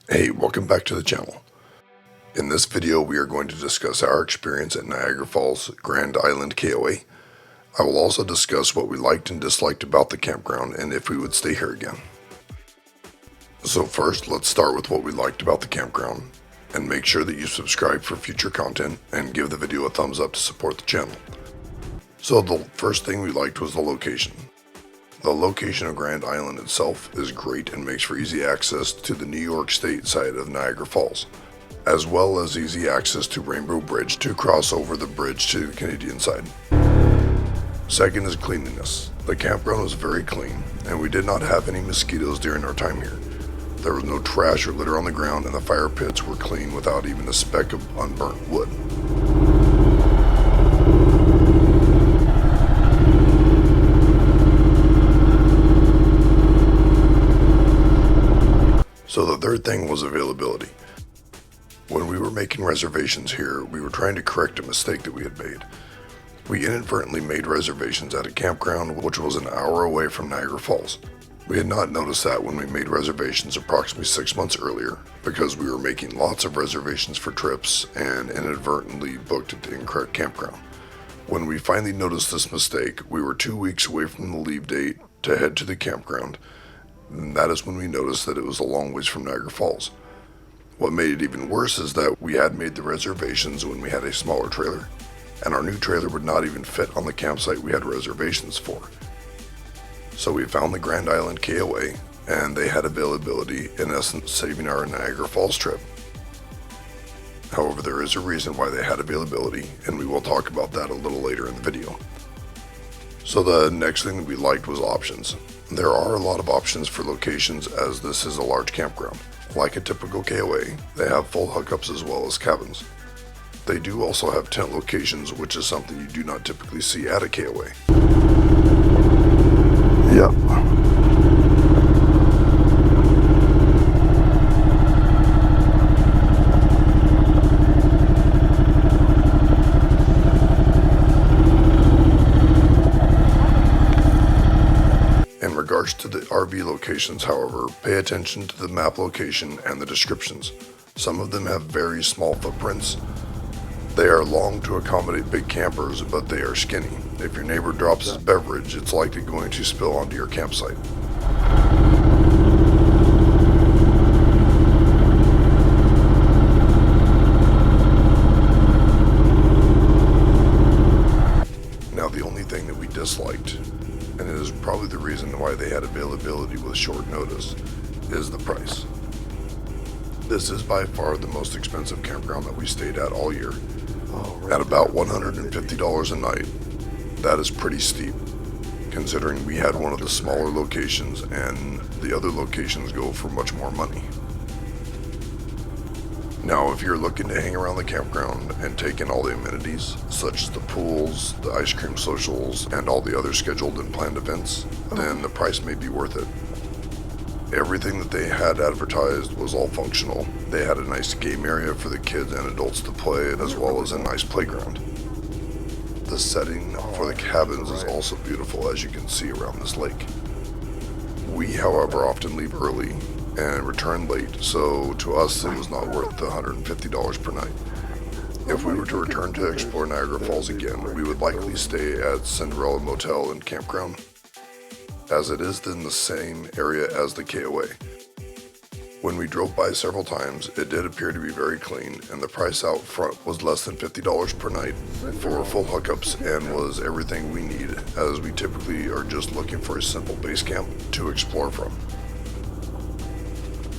Hey, welcome back to the channel. In this video, we are going to discuss our experience at Niagara Falls Grand Island KOA. I will also discuss what we liked and disliked about the campground and if we would stay here again. So first, let's start with what we liked about the campground, and make sure that you subscribe for future content and give the video a thumbs up to support the channel. So the first thing we liked was the location. The location of Grand Island itself is great and makes for easy access to the New York State side of Niagara Falls, as well as easy access to Rainbow Bridge to cross over the bridge to the Canadian side. Second is cleanliness. The campground was very clean, and we did not have any mosquitoes during our time here. There was no trash or litter on the ground, and the fire pits were clean without even a speck of unburnt wood. So the third thing was availability. When we were making reservations here, we were trying to correct a mistake that we had made. We inadvertently made reservations at a campground which was an hour away from Niagara Falls. We had not noticed that when we made reservations approximately 6 months earlier, because we were making lots of reservations for trips and inadvertently booked at the incorrect campground. When we finally noticed this mistake, we were 2 weeks away from the leave date to head to the campground, and that is when we noticed that it was a long ways from Niagara Falls. What made it even worse is that we had made the reservations when we had a smaller trailer, and our new trailer would not even fit on the campsite we had reservations for. So we found the Grand Island KOA, and they had availability, in essence saving our Niagara Falls trip. However, there is a reason why they had availability, and we will talk about that a little later in the video. So the next thing that we liked was options. There are a lot of options for locations, as this is a large campground. Like a typical KOA, they have full hookups as well as cabins. They do also have tent locations, which is something you do not typically see at a KOA. Yep. In regards to the RV locations, however, pay attention to the map location and the descriptions. Some of them have very small footprints. They are long to accommodate big campers, but they are skinny. If your neighbor drops his beverage, it's likely going to spill onto your campsite. Now, the only thing that we disliked, and it is probably the reason why they had availability with short notice, is the price. This is by far the most expensive campground that we stayed at all year. At about $150 a night. That is pretty steep, considering we had one of the smaller locations and the other locations go for much more money. Now, if you're looking to hang around the campground and take in all the amenities, such as the pools, the ice cream socials, and all the other scheduled and planned events, then the price may be worth it. Everything that they had advertised was all functional. They had a nice game area for the kids and adults to play, as well as a nice playground. The setting for the cabins is also beautiful, as you can see around this lake. We, however, often leave early and return late, so to us it was not worth the $150 per night. If we were to return to explore Niagara Falls again, we would likely stay at Cinderella Motel and Campground, as it is in the same area as the KOA. When we drove by several times, it did appear to be very clean, and the price out front was less than $50 per night for full hookups and was everything we need, as we typically are just looking for a simple base camp to explore from.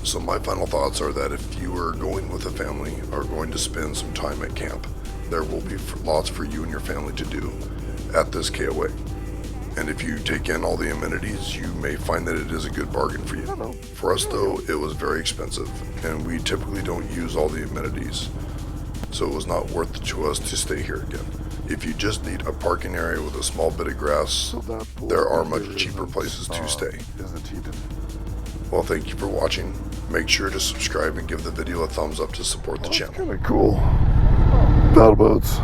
So my final thoughts are that if you are going with a family or going to spend some time at camp, there will be lots for you and your family to do at this KOA. And if you take in all the amenities, you may find that it is a good bargain for you. For us though, it was very expensive, and we typically don't use all the amenities, so it was not worth it to us to stay here again. If you just need a parking area with a small bit of grass, there are much cheaper places to stay. Well, thank you for watching. Make sure to subscribe and give the video a thumbs up to support the channel. Kind of cool. Paddle boats.